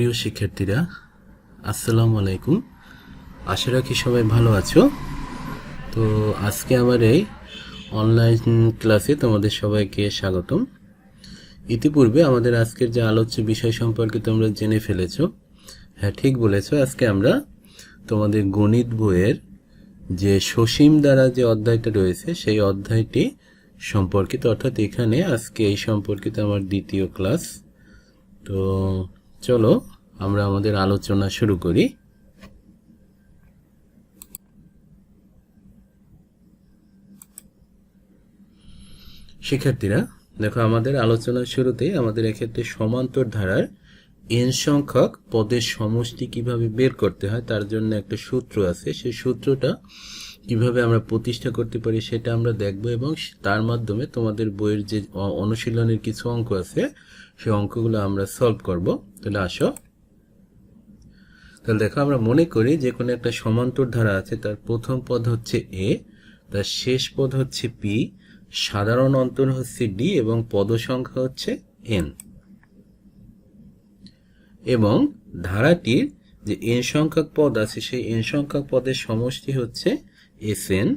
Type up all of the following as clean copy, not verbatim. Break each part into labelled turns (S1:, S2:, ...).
S1: প্রিয় শিক্ষার্থীরা, আসসালামু আলাইকুম। আশা রাখি সবাই ভালো আছো। তো আজকে আমার এই অনলাইন ক্লাসে তোমাদের সবাইকে স্বাগতম। ইতিপূর্বে আমাদের আজকের যে আলোচ্য বিষয় সম্পর্কে তোমরা জেনে ফেলেছো। হ্যাঁ, ঠিক বলেছো। আজকে আমরা তোমাদের গণিত বইয়ের যে সসীম দ্বারা যে অধ্যায়টা রয়েছে সেই অধ্যায়টি সম্পর্কিত, অর্থাৎ এখানে আজকে এই সম্পর্কিত আমার দ্বিতীয় ক্লাস। তো চলো আমরা আমাদের আলোচনা শুরু করি। শিক্ষার্থীরা দেখো, আমাদের আলোচনার শুরুতেই আমাদের এক্ষেত্রে সমান্তর ধারার n সংখ্যক পদের সমষ্টি কিভাবে বের করতে হয় তার জন্য একটা সূত্র আছে। সেই সূত্রটা কিভাবে আমরা প্রতিষ্ঠা করতে পারি সেটা আমরা দেখব, এবং তার মাধ্যমে তোমাদের বইয়ের যে অনুশীলনের কিছু অঙ্ক আছে সেই অঙ্কগুলো আমরা সলভ করব। তাহলে আসো। তাহলে দেখো, আমরা মনে করি যে কোনো একটা সমান্তর ধারা আছে, তার প্রথম পদ হচ্ছে a, তার শেষ পদ হচ্ছে p, সাধারণ অন্তর হচ্ছে d এবং পদ সংখ্যা হচ্ছে n, এবং ধারাটির যে n সংখ্যক পদ আছে সেই n সংখ্যক পদের সমষ্টি হচ্ছে Sn।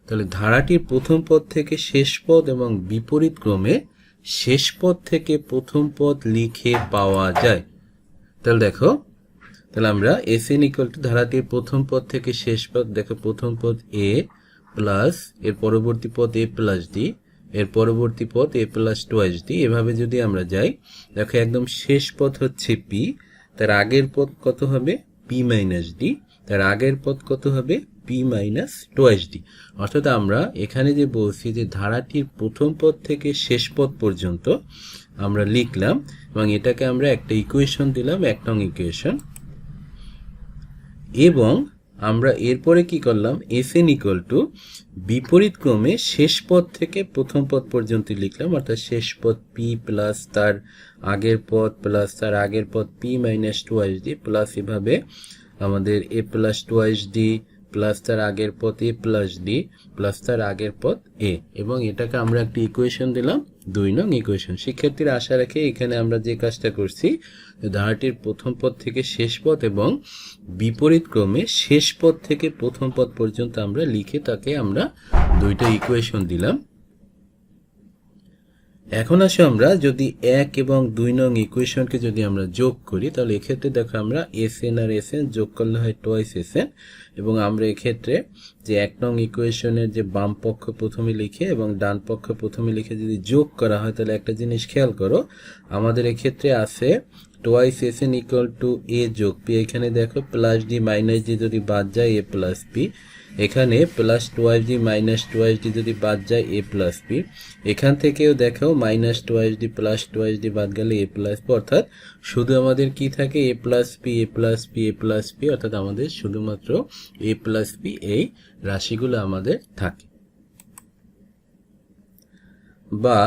S1: তাহলে ধারাটির প্রথম পদ থেকে শেষ পদ এবং বিপরীত ক্রমে শেষ পদ থেকে প্রথম পদ লিখে পাওয়া যায়। তাহলে দেখো, তাহলে আমরা Sn ইকুয়াল টু ধারাটির প্রথম পদ থেকে শেষ পদ, দেখো প্রথম পদ a প্লাস এর পরবর্তী পদ a প্লাস d, এর পরবর্তী পদ a প্লাস টোয়াইস d, এভাবে যদি আমরা যাই, দেখো একদম শেষ পদ হচ্ছে p, তার আগের পদ কত হবে p মাইনাস d, তার আগের পদ কত হবে p মাইনাস টোয়াইস d। অর্থাৎ আমরা এখানে যে বলছি যে ধারাটির প্রথম পদ থেকে শেষ পদ পর্যন্ত আমরা লিখলাম, এবং এটাকে আমরা একটা ইকুয়েশন দিলাম, 1 নং ইকুয়েশন, এবং আমরা এরপরে কি করলাম, Sn ইকুয়াল টু বিপরীত ক্রমে শেষ পদ থেকে প্রথম পদ পর্যন্ত লিখলাম, অর্থাৎ শেষ পদ p প্লাস তার আগের পদ প্লাস তার আগের পদ p minus twice d plus এভাবে আমাদের a plus twice d plus তার আগের পদ a প্লাস d প্লাস তার আগের পদ a, এবং এটাকে আমরা একটা ইকুয়েশন দিলাম, 2 নং ইকুয়েশন। শিক্ষার্থীরা আশা রাখে এখানে আমরা যে কাজটা করছি, ধারাটির প্রথম পদ থেকে শেষ পদ এবং বিপরীত ক্রমে শেষ পদ থেকে প্রথম পদ পর্যন্ত আমরা লিখে তাকে আমরা 2টা ইকুয়েশন দিলাম। এখন আসো আমরা যদি 1 এবং 2 নং ইকুয়েশনকে যদি আমরা যোগ করি, তাহলে এক্ষেত্রে দেখো আমরা Sn আর Sn যোগ করলে হয় টোয়াইস Sn, এবং আমরা এক্ষেত্রে যে 1 নং ইকুয়েশনের যে বাম পক্ষ প্রথমে লিখে এবং ডান পক্ষ প্রথমে লিখে যদি যোগ করা হয়, তাহলে একটা জিনিস খেয়াল করো, আমাদের এক্ষেত্রে আছে twice Sn equal two a যোগ p, এখানে দেখো প্লাস d মাইনাস d যদি বাদ যায় a প্লাস p, এখানে plus twice d minus twice d যদি বাদ যায় a প্লাস p, এখান থেকেও দেখো minus twice d plus twice d বাদ গেলে a প্লাস p, অর্থাৎ শুধু আমাদের কি থাকে a plus p a plus p a plus p, অর্থাৎ আমাদের শুধুমাত্র a প্লাস p এই রাশিগুলো আমাদের থাকে। বা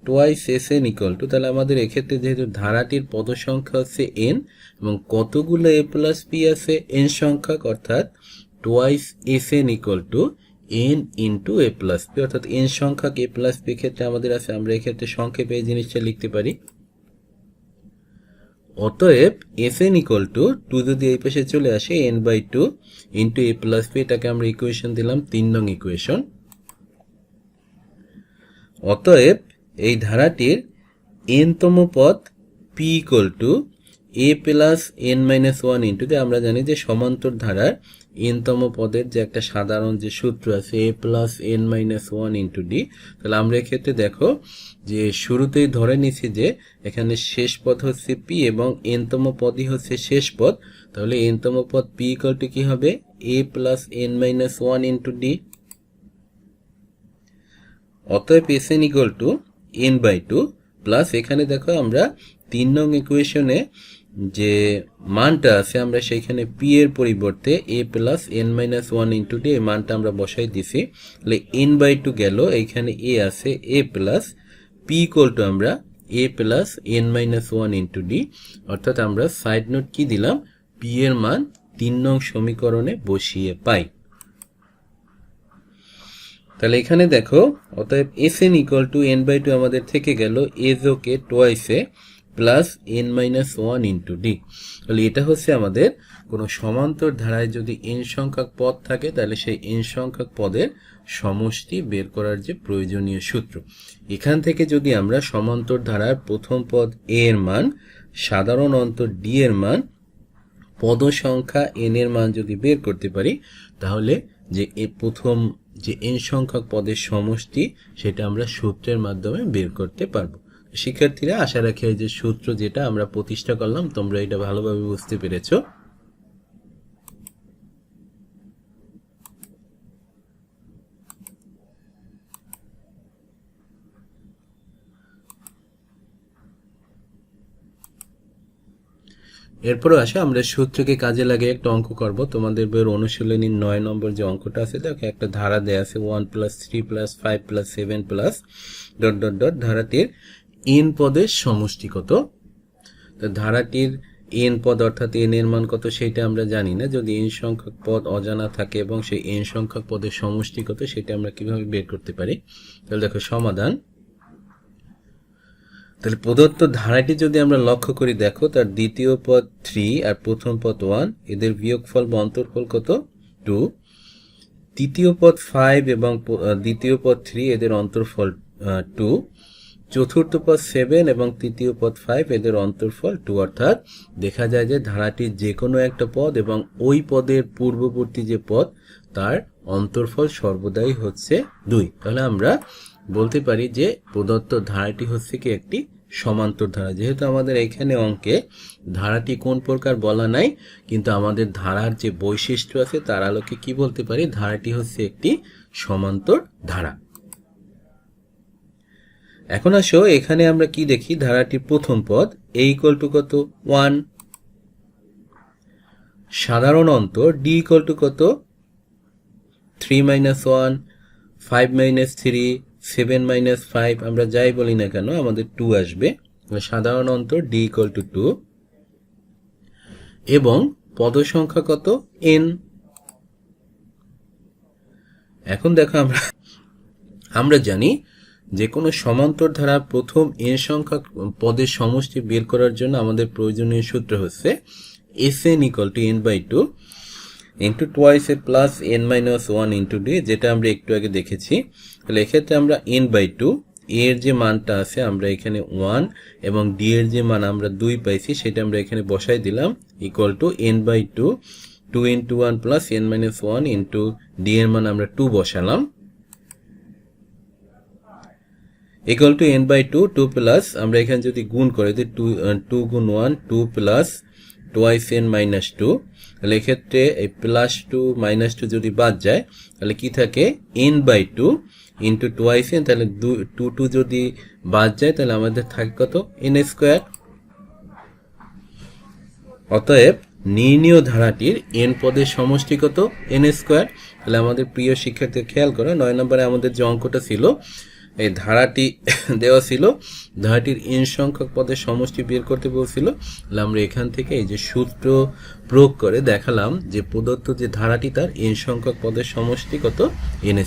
S1: টোয়াইস Sn ইকুয়াল টু, তাহলে আমাদের এক্ষেত্রে যেহেতু ধারাটির পদ সংখ্যা হচ্ছে n এবং কতগুলো a প্লাস p আছে n সংখ্যক, অর্থাৎ twice Sn equal to n into a plus p, অর্থাৎ n সংখ্যক a প্লাস p ক্ষেত্রে আমাদের আছে, আমরা এক্ষেত্রে সংক্ষেপে এই জিনিসটা লিখতে পারি। অতএব Sn ইকুয়াল টু 2 যদি এই পাশে চলে আসে n by 2 into a plus p, এটাকে আমরা ইকুয়েশন দিলাম 3 নং ইকুয়েশন। অতএব এই ধারাটির n তম পদ p equal to a plus n minus 1 into, আমরা জানি যে সমান্তর ধারার n তম পদের যে একটা সাধারণ যে সূত্র আছে a plus n minus 1 into d। তাহলে আমরা এক্ষেত্রে দেখো যে শুরুতেই ধরে নিছি যে এখানে শেষ পদ হচ্ছে p এবং n তম পদই হচ্ছে শেষ পদ, তাহলে n তম পদ p ইকুয়াল টু কি হবে a plus n minus 1 into d। অতএব Sn equal to n by 2 plus, এখানে দেখো আমরা 3 নং ইকুয়েশনে যে মানটা আছে আমরা সেইখানে p এর পরিবর্তে a plus n minus 1 into d এই মানটা আমরা বসাই দিছি, তাহলে n বাই 2 গেল, এইখানে a আছে a plus p equal to আমরা a plus n minus 1 into d, অর্থাৎ আমরা সাইড নোট কি দিলাম, p এর মান 3 নং সমীকরণে বসিয়ে পাই। তাহলে এখানে দেখো, অতএব Sn ইকুয়াল টু n/2 আমাদের থেকে গেল এজোকে টোয়াইসে প্লাস n-1 ইন্টু ডি। তাহলে এটা হচ্ছে আমাদের কোনো সমান্তর ধারায় যদি n সংখ্যক পদ থাকে তাহলে সেই n সংখ্যক পদের সমষ্টি বের করার যে প্রয়োজনীয় সূত্র। এখান থেকে যদি আমরা সমান্তর ধারার প্রথম পদ a এর মান, সাধারণ অন্তর d এর মান, পদ সংখ্যা n এর মান যদি বের করতে পারি তাহলে যে প্রথম যে n সংখ্যক পদের সমষ্টি সেটা আমরা সূত্রের মাধ্যমে বের করতে পারবো। শিক্ষার্থীরা, আশা রাখি এই যে সূত্র যেটা আমরা প্রতিষ্ঠা করলাম তোমরা এটা ভালোভাবে বুঝতে পেরেছো। এরপরে আসে আমরা সূত্রকে কাজে লাগিয়ে একটা অঙ্ক করব। তোমাদের বইয়ের অনুশীলনীর 9 নম্বর যে অঙ্কটা আছে দেখো, একটা ধারা দেয়া আছে 1 + 3 + 5 + 7 প্লাস ... ধারাটির n পদের সমষ্টি কত। তো ধারাটির n পদ অর্থাৎ n এর মান কত সেটা আমরা জানি না। যদি n সংখ্যক পদ অজানা থাকে এবং সেই n সংখ্যক পদের সমষ্টি কত সেটা আমরা কিভাবে বের করতে পারি। তাহলে দেখো সমাধান। তাহলে প্রদত্ত ধারাটি যদি আমরা লক্ষ্য করি, দেখো তার দ্বিতীয় পদ 3 আর প্রথম পদ 1, এদের বিয়োগফল বা অন্তরফল কত 2। তৃতীয় পদ 5 এবং দ্বিতীয় পদ 3, এদের অন্তরফল 2। চতুর্থ পদ 7 এবং তৃতীয় পদ 5, এদের অন্তরফল 2। অর্থাৎ দেখা যায় যে ধারাটির যে কোনো একটা পদ এবং ওই পদের পূর্ববর্তী যে পদ তার অন্তরফল সর্বদাই হচ্ছে 2। তাহলে আমরা বলতে পারি যে প্রদত্ত ধারাটি হচ্ছে কি একটি সমান্তর ধারা। যেহেতু আমাদের এখানে অঙ্কে ধারাটি কোন প্রকার বলা নাই, কিন্তু আমাদের ধারার যে বৈশিষ্ট্য আছে তার আলোকে কি বলতে পারি, ধারাটি হচ্ছে একটি সমান্তর ধারা। এখন আসো এখানে আমরা কি দেখি, ধারাটির প্রথম পদ a = কত 1, সাধারণ অন্তর d = কত 3 - 1, 5 - 3, 7 - 5, আমরা যাই বলি না কেন আমাদের 2 আসবে। সাধারণ অন্তর d = 2 এবং পদ সংখ্যা কত n। এখন দেখো আমরা জানি যে কোনো সমান্তর ধারা প্রথম n সংখ্যক পদের সমষ্টি বের করার জন্য আমাদের প্রয়োজনীয় সূত্র হচ্ছে Sn = n/2 into twice a plus n-1 into d, যেটা আমরা একটু আগে দেখেছি। তাহলে এক্ষেত্রে আমরা n/2 এর যে মানটা আছে আমরা এখানে 1 এবং d এর যে মান আমরা 2 পাইছি সেটা আমরা এখানে বসাই দিলাম, equal to n/2 2 × 1 plus n-1 into d এর মান আমরা 2 বসালাম, ইকুয়াল টু n/2 2 প্লাস আমরা এখানে যদি গুণ করে দিই 2 গুণ 1 2 প্লাস টোয়াইস n - 2। তাহলে এক্ষেত্রে এই +2 - 2 যদি বাদ যায় তাহলে কি থাকে n/2 ইন্টু টোয়াইস n। তাহলে 2 যদি বাদ যায় তাহলে আমাদের থাকে কত n²। অতএব নির্ণীয় ধারাটির n পদের সমষ্টি কত n²। তাহলে আমাদের প্রিয় শিক্ষার্থী খেয়াল করো, 9 নম্বরে আমাদের যে অঙ্কটা ছিল এই ধারাটি দেওয়া ছিল, ধারাটির n সংখ্যক পদের সমষ্টি বের করতে বলছিল। তাহলে আমরা এখান থেকে এই যে সূত্র প্রয়োগ করে দেখালাম যে প্রদত্ত যে ধারাটি তার n সংখ্যক পদের সমষ্টি কত n²।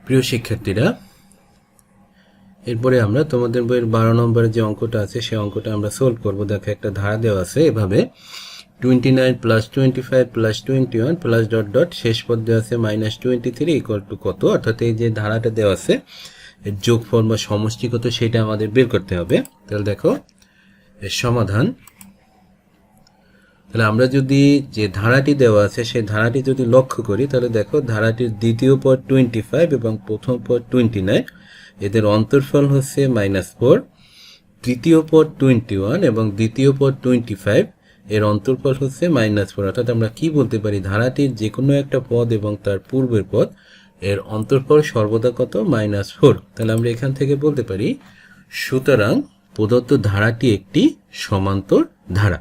S1: প্রিয় শিক্ষার্থীরা, এরপরে আমরা তোমাদের বইয়ের 12 নম্বরের যে অঙ্কটা আছে সেই অঙ্কটা আমরা সলভ করব। দেখো একটা ধারা দেওয়া আছে এভাবে 29 + 25 + 21 প্লাস ... শেষ পদ দেওয়া আছে -23 ইকুয়াল টু কত। অর্থাৎ এই যে ধারাটা দেওয়া আছে এর যোগফল বা সমষ্টি কত সেটা আমাদের বের করতে হবে। তাহলে দেখো এর সমাধান। তাহলে আমরা যদি যে ধারাটি দেওয়া আছে সেই ধারাটি যদি লক্ষ্য করি তাহলে দেখো ধারাটির দ্বিতীয় পদ 25 এবং প্রথম পদ 29, এদের অন্তরফল হচ্ছে -4। তৃতীয় পদ 21 এবং দ্বিতীয় পদ 25, এর অন্তরফল হচ্ছে -4। অর্থাৎ আমরা কি বলতে পারি, ধারাটির যে কোনো একটা পদ এবং তার পূর্বের পদ এর অন্তরফল সর্বদা কত -4। তাহলে আমরা এখান থেকে বলতে পারি সুতরাং প্রদত্ত ধারাটি একটি সমান্তর ধারা।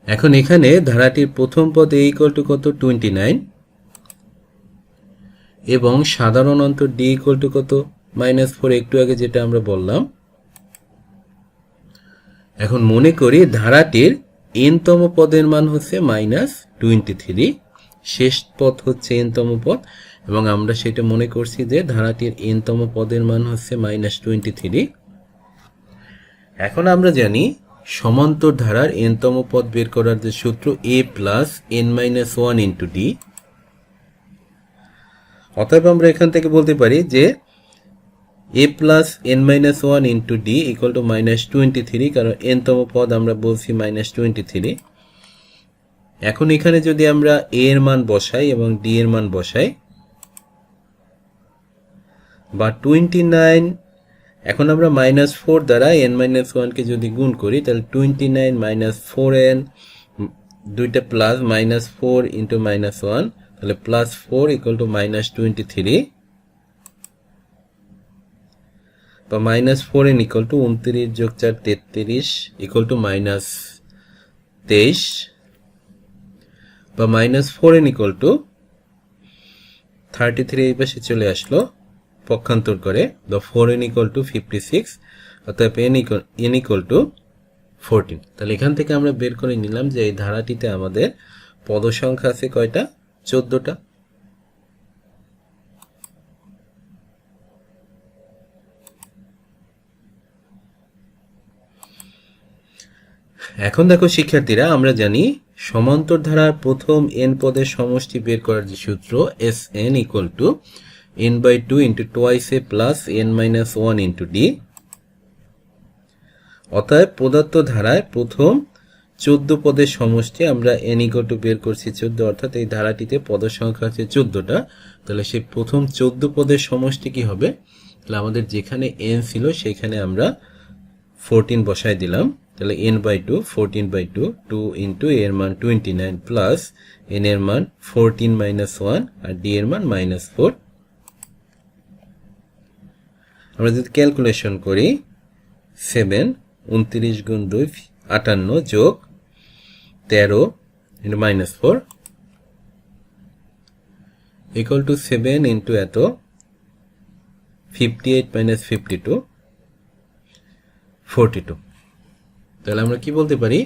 S1: এখন এখানে ধারাটির প্রথম পদ a = কত 29 এবং সাধারণ অন্তর ডি ইকুয়াল টু কত -4 একটু আগে যেটা আমরা বললাম। এখন মনে করি ধারাটির n তম পদের মান হচ্ছে -23, শেষ পদ হচ্ছে n তম পদ এবং আমরা সেটা মনে করছি যে ধারাটির n তম পদের মান হচ্ছে -23। এখন আমরা জানি সমান্তর ধারার n তম পদ বের করার যে সূত্র a plus n-1 into D. অতএব আমরা এখান থেকে বলতে পারি যে a plus n-1 into D equal to -23, কারণ n তম পদ আমরা বলছি -23। এখন এখানে যদি আমরা a এর মান বসাই এবং d এর মান বসাই বা 29, এখন আমরা -4 দ্বারা n-1 কে যদি গুণ করি তাহলে 29 4n, দুইটা প্লাস -4 ইন্টু -1 তাহলে +4 ইকুয়াল টু -23 বা -4n ইকুয়াল টু 29 যোগ 4 33 ইকুয়াল টু -23 বা -4n ইকুয়াল টু 33 এই পাশে চলে আসলো পক্ষান্তর করে, the 4n ইকুয়াল টু 56, অর্থাৎ n ইকুয়াল টু 14। তাহলে এখান থেকে আমরা বের করে নিলাম যে এই ধারাটিতে আমাদের পদ সংখ্যা আছে কয়টা, 14টা। এখন দেখো শিক্ষার্থীরা, আমরা জানি সমান্তর ধারার প্রথম n পদের সমষ্টি বের করার যে সূত্র Sn equal two n/2 into twice a plus n-1 into D. অতএব প্রদত্ত ধারায় প্রথম 14 পদের সমষ্টি আমরা n ইকুয়াল টু বের করছি 14, অর্থাৎ এই ধারাটিতে পদের সংখ্যা আছে 14টা। তাহলে সেই প্রথম 14 পদের সমষ্টি কি হবে, তাহলে আমাদের যেখানে n ছিল সেখানে আমরা 14 বসাই দিলাম, তাহলে n/2 14/2 2 ইন্টু a এর মান 29 প্লাস n এর মান 14 -1 আর d এর মান -4। আমরা যদি ক্যালকুলেশন করি 7 29 গুণ 2 58 যোগ 13 ইন্টু -4 ইকুয়াল টু 7 ইন্টু এত 58 - 52 42। তাহলে আমরা কি বলতে পারি,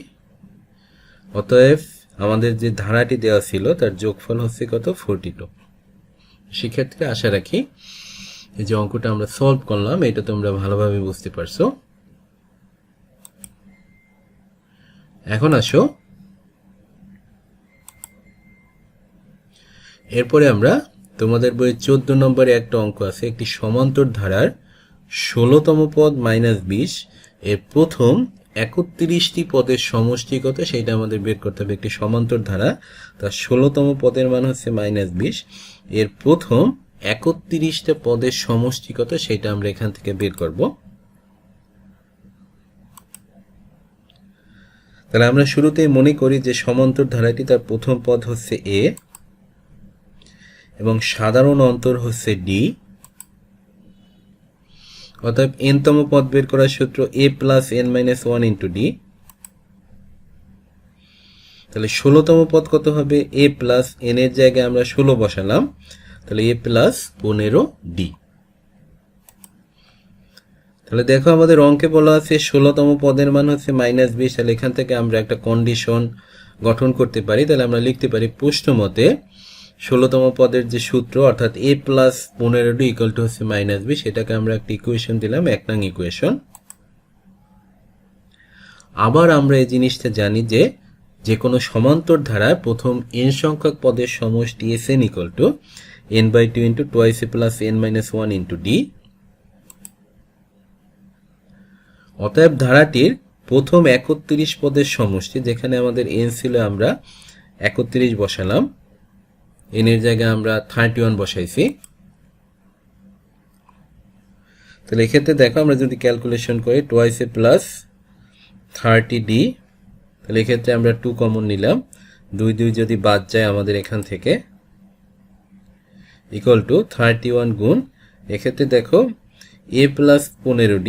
S1: অতএব আমাদের যে ধারাটি দেওয়া ছিল তার যোগফল হচ্ছে কত, 42। শিক্ষার্থীরা আশা রাখি এই যে অঙ্কটা আমরা সলভ করলাম এটা তোমরা ভালোভাবে বুঝতে পারছো। এখন আসো এরপরে আমরা তোমাদের বইয়ে 14 নম্বরে একটা অঙ্ক আছে, একটি সমান্তর ধারার 16তম পদ -20 এর প্রথম 31টি পদের সমষ্টি কত সেটা আমাদের বের করতে হবে। একটি সমান্তর ধারা তার 16তম পদের মান হচ্ছে -20, এর প্রথম 31টা পদের সমষ্টি কত সেটা আমরা এখান থেকে বের করব। তাহলে আমরা শুরুতেই মনে করি যে সমান্তর ধারাটি তার প্রথম পদ হচ্ছে a এবং সাধারণ অন্তর হচ্ছে d, অতএব n তম পদ বের করার সূত্র a plus n-1 into D. তাহলে 16তম পদ কত হবে, a প্লাস n এর জায়গায় আমরা 16 বসালাম, তাহলে a প্লাস 15d। তাহলে দেখো আমাদের অঙ্কে বলা আছে 16তম পদের মান হচ্ছে -20, তাহলে এখান থেকে আমরা একটা কন্ডিশন গঠন করতে পারি। তাহলে আমরা লিখতে পারি প্রশ্ন মতে 16তম পদের যে সূত্র অর্থাৎ a plus 15d equal to হচ্ছে -20, এটাকে আমরা একটা ইকুয়েশন দিলাম, 1 নং ইকুয়েশন। আবার আমরা এই জিনিসটা জানি যে যে কোনো সমান্তর ধারায় প্রথম n সংখ্যক পদের সমষ্টি Sn equal two n/2 into twice a plus n-1 into d। অতএব ধারাটির প্রথম 31 পদের সমষ্টি, যেখানে আমাদের n ছিল আমরা 31 বসালাম, n এর জায়গায় আমরা 31 বসাইছি। তাহলে এক্ষেত্রে দেখো আমরা যদি ক্যালকুলেশন করি টুয়াইস a প্লাস 30d, তাহলে এক্ষেত্রে আমরা 2 কমন নিলাম, 2 2 যদি বাদ যায় আমাদের এখান থেকে ইকুয়াল টু 31 গুণ, এক্ষেত্রে দেখো a plus 15d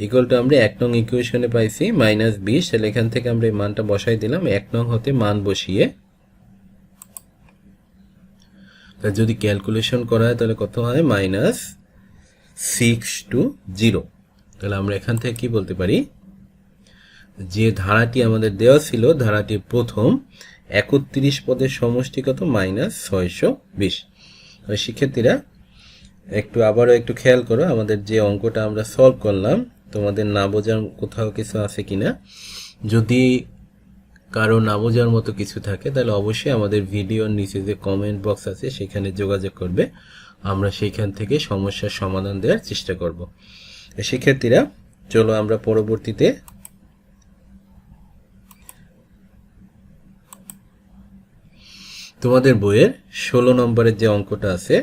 S1: equal to আমরা 1 নং ইকুয়েশনে পাইছি -20, তাহলে এখান থেকে আমরা এই মানটা বসাই দিলাম, 1 নং হতে মান বসিয়ে। যদি ক্যালকুলেশন করা হয় তাহলে কত হয় -620। তাহলে আমরা এখান থেকে কি বলতে পারি, যে ধারাটি আমাদের দেওয়া ছিল ধারাটির প্রথম 31 পদের সমষ্টি কত -620। শিক্ষার্থীরা আবারও একটু খেয়াল করো, আমাদের যে অঙ্কটা আমরা সলভ করলাম তোমাদের না বোঝার কোথাও কিছু আছে কিনা। যদি কারো না বোঝার মতো কিছু থাকে তাহলে অবশ্যই আমাদের ভিডিওর নিচে যে কমেন্ট বক্স আছে সেখানে যোগাযোগ করবে, আমরা সেইখান থেকে সমস্যার সমাধান দেওয়ার চেষ্টা করব। শিক্ষার্থীরা চলো আমরা পরবর্তীতে তোমাদের বইয়ের 16 নম্বরের যে অঙ্কটা আছে,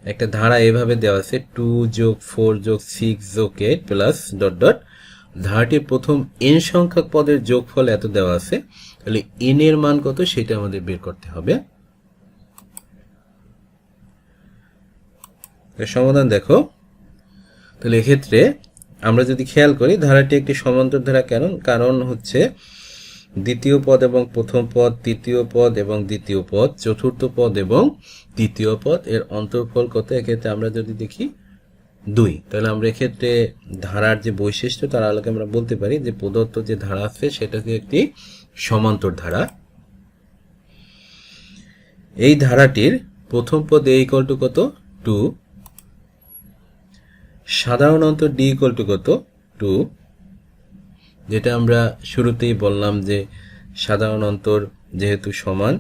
S1: একটা ধারা এভাবে দেওয়া আছে 2 + 4 + 6 + 8 প্লাস ... ধারাটির প্রথম n সংখ্যক পদের যোগফল এত দেওয়া আছে, তাহলে n এর মান কত সেটা আমাদের বের করতে হবে। সমাধান দেখো, তাহলে এক্ষেত্রে আমরা যদি খেয়াল করি ধারাটি একটি সমান্তর ধারা, কারণ হচ্ছে দ্বিতীয় পদ এবং প্রথম পদ, তৃতীয় পদ এবং দ্বিতীয় পদ, চতুর্থ পদ এবং তৃতীয় পদ এর অন্তর্ফল কত, এক্ষেত্রে আমরা যদি দেখি 2। তাহলে আমরা এক্ষেত্রে ধারার যে বৈশিষ্ট্য তার আলোকে আমরা বলতে পারি যে প্রদত্ত যে ধারা আছে সেটা একটি সমান্তর ধারা। এই ধারাটির প্রথম পদ a = কত 2, সাধারণ অন্তর d = কত 2, যেটা আমরা শুরুতেই বললাম যে সাধারণ অন্তর যেহেতু সমান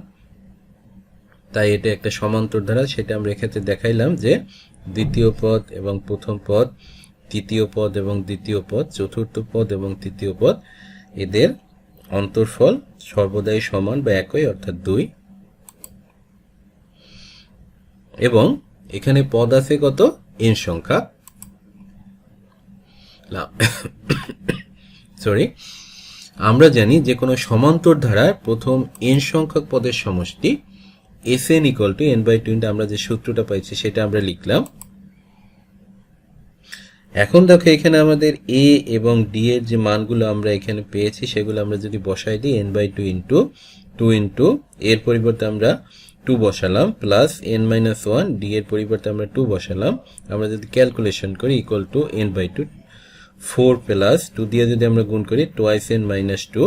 S1: তাই এটা একটা সমান্তর ধারা, সেটা আমরা এক্ষেত্রে দেখাইলাম যে দ্বিতীয় পদ এবং প্রথম পদ, তৃতীয় পদ এবং দ্বিতীয় পদ, চতুর্থ পদ এবং তৃতীয় পদ এদের অন্তর্ফল সর্বদাই সমান বা একই, অর্থাৎ 2। এবং এখানে পদ আছে কত n সংখ্যা, আমরা জানি যে কোনো সমান্তর ধারার প্রথম n সংখ্যক পদের সমষ্টি Sn = n/2, আমরা যে সূত্রটা পাইছি সেটা আমরা লিখলাম। এখন দেখো এখানে আমাদের a এবং d এর যে মানগুলো আমরা এখানে পেয়েছি সেগুলো আমরা যদি বসাই দিই n/2 * 2 এর পরিবর্তে আমরা 2 বসালাম, প্লাস n-1 d এর পরিবর্তে আমরা 2 বসালাম, আমরা যদি ক্যালকুলেশন করি = n/2, 4 প্লাস 2 দিয়ে যদি আমরা গুণ করি twice n - 2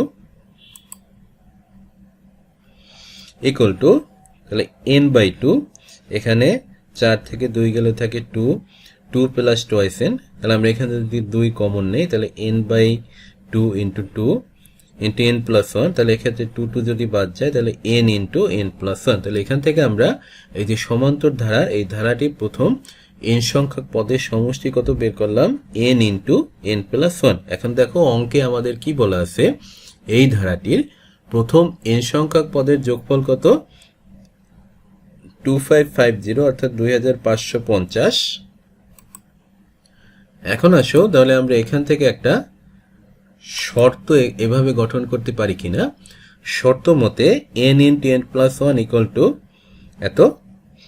S1: = তাহলে n/2, এখানে 4 থেকে 2 গেলে থাকে 2, 2 প্লাস twice n, তাহলে আমরা এখানে যদি 2 কমন নেই তাহলে n/2 * 2 * n + 1, তাহলে এক্ষেত্রে 2 যদি বাদ যায় তাহলে n * n + 1। তাহলে এখান থেকে আমরা এই যে সমান্তর ধারা, এই ধারাটি প্রথম n সংখ্যক পদের সমষ্টি কত বের করলাম n * n + 1। এখন দেখো অঙ্কে আমাদের কি বলা আছে, এই ধারাটির প্রথম n সংখ্যক পদের যোগফল কত 2550, অর্থাৎ 2550। এখন আসো তাহলে আমরা এখান থেকে একটা শর্ত এভাবে গঠন করতে পারি কিনা। শর্ত মতে n * n + 1 = এত,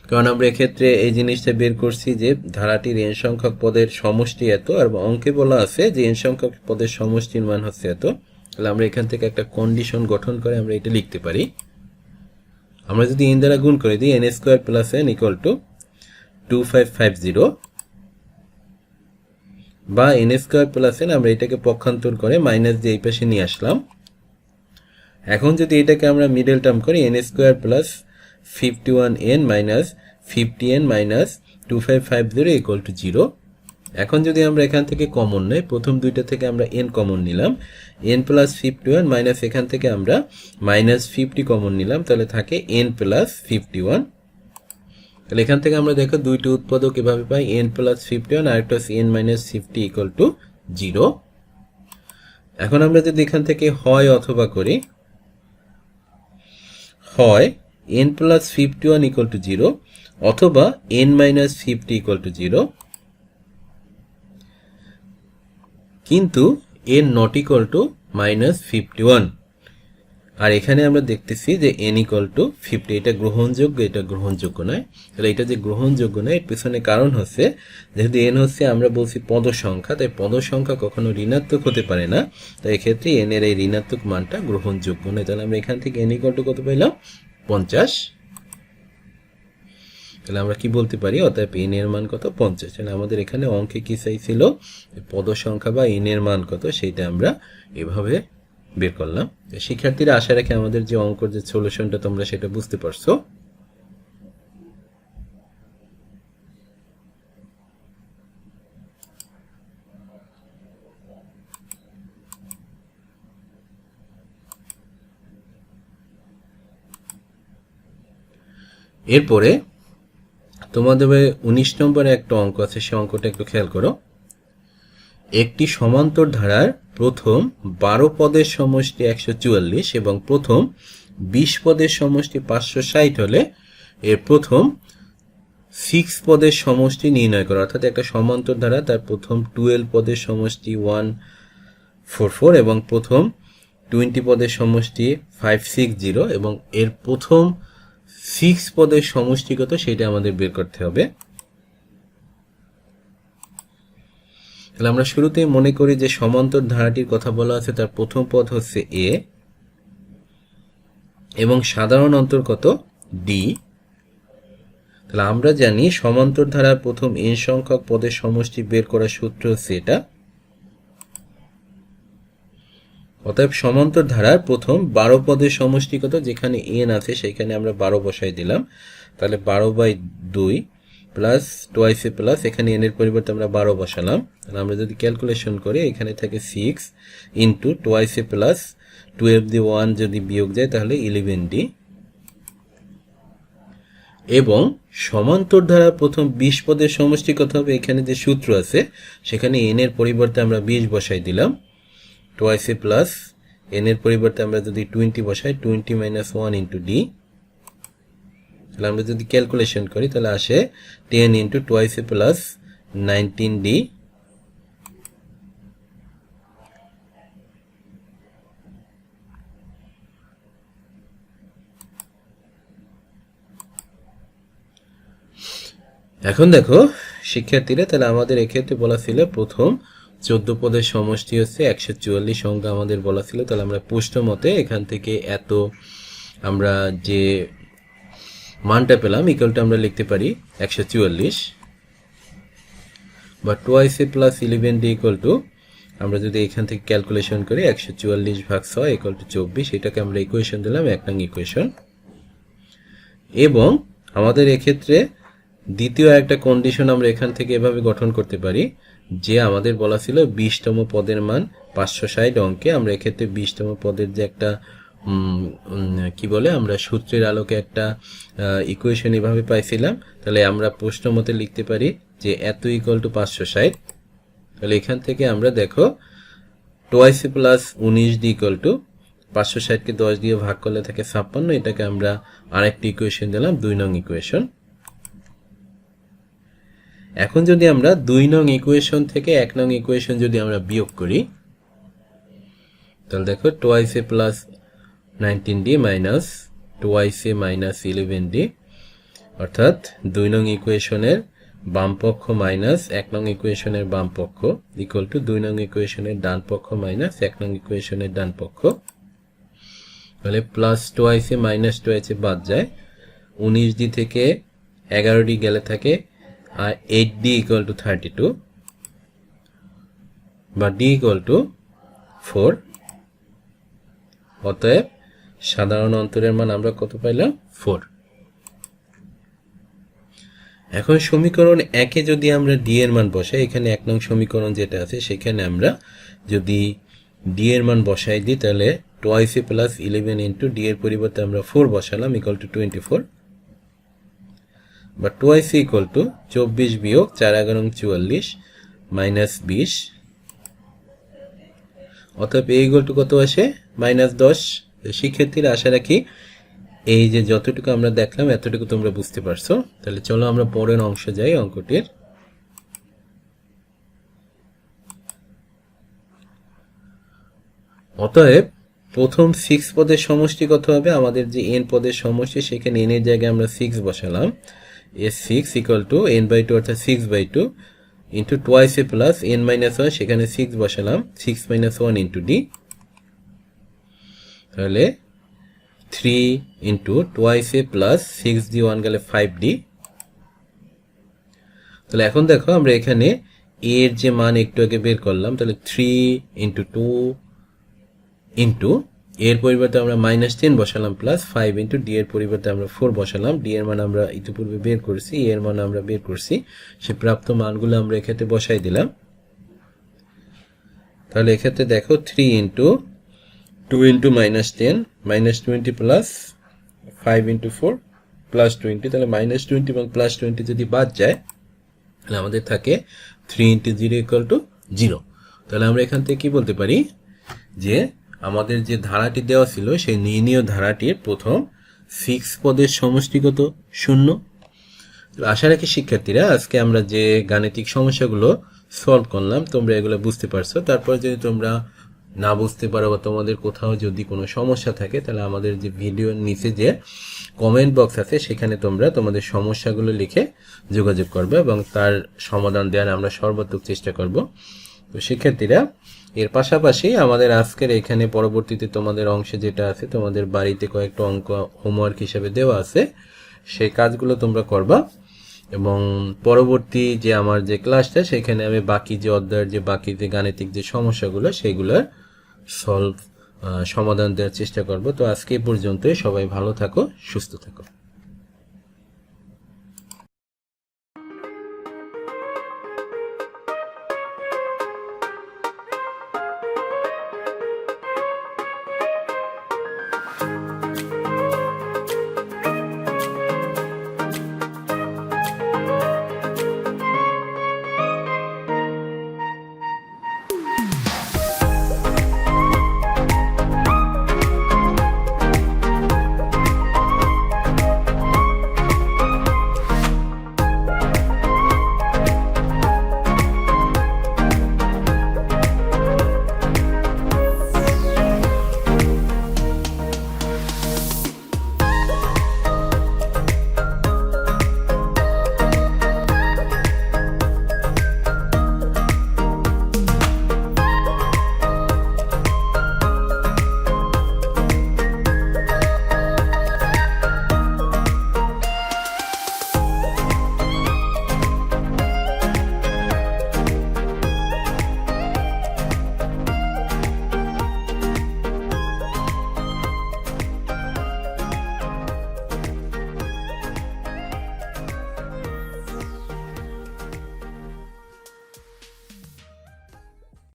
S1: কারণ আমরা এক্ষেত্রে এই জিনিসটা বের করছি যে ধারাটির n সংখ্যক পদের সমষ্টি এত, আর অঙ্কে বলা আছে যে n সংখ্যক পদের সমষ্টির মান হচ্ছে এত। তাহলে আমরা এখান থেকে একটা কন্ডিশন গঠন করে আমরা এটা লিখতে পারি। আমরা যদি n দ্বারা গুণ করে দিই n² + n = 2550, বা n² + n, আমরা এটাকে পক্ষান্তর করে মাইনাস দিয়ে এই পাশে নিয়ে আসলাম। এখন যদি এটাকে আমরা মিডল টার্ম করি n² + 51n - 50n - 2550 = 0। এখন যদি আমরা এখান থেকে কমন নেই, প্রথম দুইটা থেকে আমরা n কমন নিলাম, n + 51 মাইনাস এখান থেকে আমরা -50 কমন নিলাম, তাহলে থাকে n + 51। তাহলে এখান থেকে আমরা দেখো দুইটি উৎপাদক এভাবে পাই, n + 51 আর একটা হচ্ছে n - 50 = 0। এখন আমরা যদি এখান থেকে হয় অথবা করি, হয় n + 51 = 0 অথবা n - 50 = 0, কিন্তু n not equal to -51। আর এখানে আমরা দেখতেছি যে n = 50, এটা গ্রহণযোগ্য, এটা গ্রহণযোগ্য নয়। তাহলে এটা যে গ্রহণযোগ্য নয় এর পিছনে কারণ হচ্ছে যেহেতু n হচ্ছে আমরা বলছি পদ সংখ্যা, তাই পদ সংখ্যা কখনো ঋণাত্মক হতে পারে না, তাই এক্ষেত্রে n এর এই ঋণাত্মক মানটা গ্রহণযোগ্য নয়। তাহলে আমরা এখান থেকে n = কত পেলাম 50। তাহলে আমরা কি বলতে পারি, অতএব n এর মান কত 50। তাহলে আমাদের এখানে অঙ্কে কি চাইছিল, পদ সংখ্যা বা n এর মান কত সেটা আমরা এভাবে বের করলাম। শিক্ষার্থীরা আশা রাখি আমাদের যে অঙ্কের যে সলিউশনটা তোমরা সেটা বুঝতে পারছো। এরপরে তোমাদের 19 নম্বরে একটা অঙ্ক আছে, সে অঙ্কটা একটু খেয়াল করো। একটি সমান্তর ধারার প্রথম 12 পদের সমষ্টি 144 এবং প্রথম 20 পদের সমষ্টি 560 হলে এর প্রথম 6 পদের সমষ্টি নির্ণয় করো। অর্থাৎ একটা সমান্তর ধারা, তার প্রথম 12 পদের সমষ্টি 144 এবং প্রথম 20 পদের সমষ্টি 560 এবং এর প্রথম 6 পদের সমষ্টি কত সেটা আমাদের বের করতে হবে। তাহলে আমরা শুরুতেই মনে করি যে সমান্তর ধারাটির কথা বলা আছে, তার প্রথম পদ হচ্ছে a এবং সাধারণ অন্তর কত d। তাহলে আমরা জানি সমান্তর ধারার প্রথম n সংখ্যক পদের সমষ্টি বের করার সূত্র হচ্ছে এটা। অতএব সমান্তর ধারার প্রথম 12 পদের সমষ্টি কত, যেখানে n আছে সেখানে আমরা 12 বসাই দিলাম। তাহলে 12/2 প্লাস টোয়াইসে প্লাস এখানে n এর পরিবর্তে আমরা 12 বসালাম। তাহলে আমরা যদি ক্যালকুলেশন করি এখানে থাকে 6 ইন্টু টোয়াইসে প্লাস 12 দিয়ে 1 যদি বিয়োগ যায় তাহলে 11d। এবং সমান্তর ধারার প্রথম 20 পদের সমষ্টি কত হবে, এখানে যে সূত্র আছে সেখানে n এর পরিবর্তে আমরা 20 বসাই দিলাম। টোয়াইসে প্লাস n এর পরিবর্তে আমরা যদি 20 বসাই 20 মাইনাস 1 ইন্টু d। তাহলে আমরা যদি ক্যালকুলেশন করি তাহলে আসে 10 ইন্টু টোয়াইসে প্লাস 19d। এখন দেখো শিক্ষার্থীরা, তাহলে আমাদের এক্ষেত্রে বলা ছিল প্রথম 14 পদের সমষ্টি হচ্ছে 144 সংখ্যা আমাদের বলা ছিল। তাহলে আমরা প্রশ্ন মতে এখান থেকে এত আমরা যে মানটা পেলাম ইকুয়ালটা আমরা লিখতে পারি 144 বা টোয়াইসে প্লাস 11d ইকুয়াল টু, আমরা যদি এখান থেকে ক্যালকুলেশন করি 144 ভাগ 6 ইকুয়াল টু 24, এটাকে আমরা ইকুয়েশন দিলাম 1 নং ইকুয়েশন। এবং আমাদের এক্ষেত্রে দ্বিতীয় একটা কন্ডিশন আমরা এখান থেকে এভাবে গঠন করতে পারি যে আমাদের বলা ছিল 20তম পদের মান 560 অঙ্কে। আমরা এক্ষেত্রে 20তম পদের যে একটা কি বলে আমরা সূত্রের আলোকে একটা ইকুয়েশন এভাবে পাইছিলাম। তাহলে আমরা প্রশ্ন মতে লিখতে পারি যে এত ইকুয়াল টু 560। তাহলে এখান থেকে আমরা দেখো twice a plus 19d equal to 560কে 10 দিয়ে ভাগ করলে থাকে 56, এটাকে আমরা আরেকটি ইকুয়েশন দিলাম 2 নং ইকুয়েশন। এখন যদি আমরা 2 নং ইকুয়েশন থেকে 1 নং ইকুয়েশন যদি আমরা বিয়োগ করি তাহলে দেখো twice a plus 19d minus twice a minus 11d, অর্থাৎ 2 নং ইকুয়েশনের বাম পক্ষ মাইনাস 1 নং ইকুয়েশনের বাম পক্ষ ইকুয়াল টু 2 নং ইকুয়েশনের ডান পক্ষ মাইনাস 1 নং ইকুয়েশনের ডান পক্ষ। তাহলে প্লাস টোয়াইসে মাইনাস টোয়াইসে বাদ যায়, 19d থেকে 11d গেলে থাকে আর 8d ইকুয়াল টু 32 বা d ইকুয়াল টু 4। অতএব সাধারণ অন্তরের মান আমরা কত পাইলাম 4। এখন সমীকরণ 1 এ যদি আমরা d এর মান বসাই, এখানে 1 নং সমীকরণ যেটা আছে সেখানে আমরা যদি d এর মান বসাই দিই তাহলে টোয়াইসে প্লাস 11 ইন্টু d এর পরিবর্তে আমরা 4 বসালাম ইকুয়াল টু 24 বা টোয়াইসে ইকুয়াল টু 24 বিয়োগ 4 11 44 মাইনাস 20। অতএব a ইকুয়াল টু কত আসে -10। শিক্ষার্থীরা আশা রাখি এই যে যতটুকু আমরা দেখলাম এতটুকু তোমরা বুঝতে পারছো। তাহলে চলো আমরা পরের অংশ যাই অঙ্কটির। অতএব প্রথম 6 পদের সমষ্টি কত হবে, আমাদের যে n পদের সমষ্টি সেখানে n এর জায়গায় আমরা 6 বসালাম। s6 ইকুয়াল টু n/2 অর্থাৎ 6/2 ইন্টু টোয়াইসে প্লাস n-1 সেখানে 6 বসালাম 6 - 1 ইন্টু d। তাহলে 3 ইন্টু টোয়াইসে প্লাস 6d 1 গেলে 5d তাহলে এখন দেখো আমরা এখানে এর যে মান একটু আগে বের করলাম, তাহলে 3 ইন্টু 2 ইন্টু এর পরিবর্তে আমরা -10 বসালাম প্লাস 5 ইন্টু ডি এর পরিবর্তে আমরা 4 বসালাম। ডি এর মান আমরা ইতিপূর্বে বের করছি, এর মান আমরা বের করছি, সে প্রাপ্ত মানগুলো আমরা এক্ষেত্রে বসাই দিলাম। তাহলে এক্ষেত্রে দেখো 3 into 2 into -10 -20 plus 5 into 4 plus 20, তাহলে -20 এবং প্লাস 20 যদি বাদ যায় তাহলে আমাদের থাকে 3 ইন্টু 0 ইকুয়াল টু 0। তাহলে আমরা এখান থেকে কি বলতে পারি যে আমাদের যে ধারাটি দেওয়া ছিল সেই নির্ণীয় ধারাটির প্রথম 6 পদের সমষ্টিগত 0। আশা রাখি শিক্ষার্থীরা আজকে আমরা যে গাণিতিক সমস্যাগুলো সলভ করলাম তোমরা এগুলো বুঝতে পারছো। তারপর যদি তোমরা না বুঝতে পারো বা তোমাদের কোথাও যদি কোনো সমস্যা থাকে তাহলে আমাদের যে ভিডিওর নিচে যে কমেন্ট বক্স আছে সেখানে তোমরা তোমাদের সমস্যাগুলো লিখে যোগাযোগ করবে এবং তার সমাধান দেওয়ার আমরা সর্বাত্মক চেষ্টা করব। তো শিক্ষার্থীরা এর পাশাপাশি আমাদের আজকের এখানে পরবর্তীতে তোমাদের অংশে যেটা আছে তোমাদের বাড়িতে কয়েকটা অঙ্ক হোমওয়ার্ক হিসেবে দেওয়া আছে, সেই কাজগুলো তোমরা করবা এবং পরবর্তী যে আমার যে ক্লাসটা সেখানে আমি বাকি যে অধ্যায়ের যে বাকি যে গাণিতিক যে সমস্যাগুলো সেইগুলোর সমাধান দেওয়ার চেষ্টা করব। তো আজকে এই পর্যন্তই, সবাই ভালো থাকো, সুস্থ থাকো।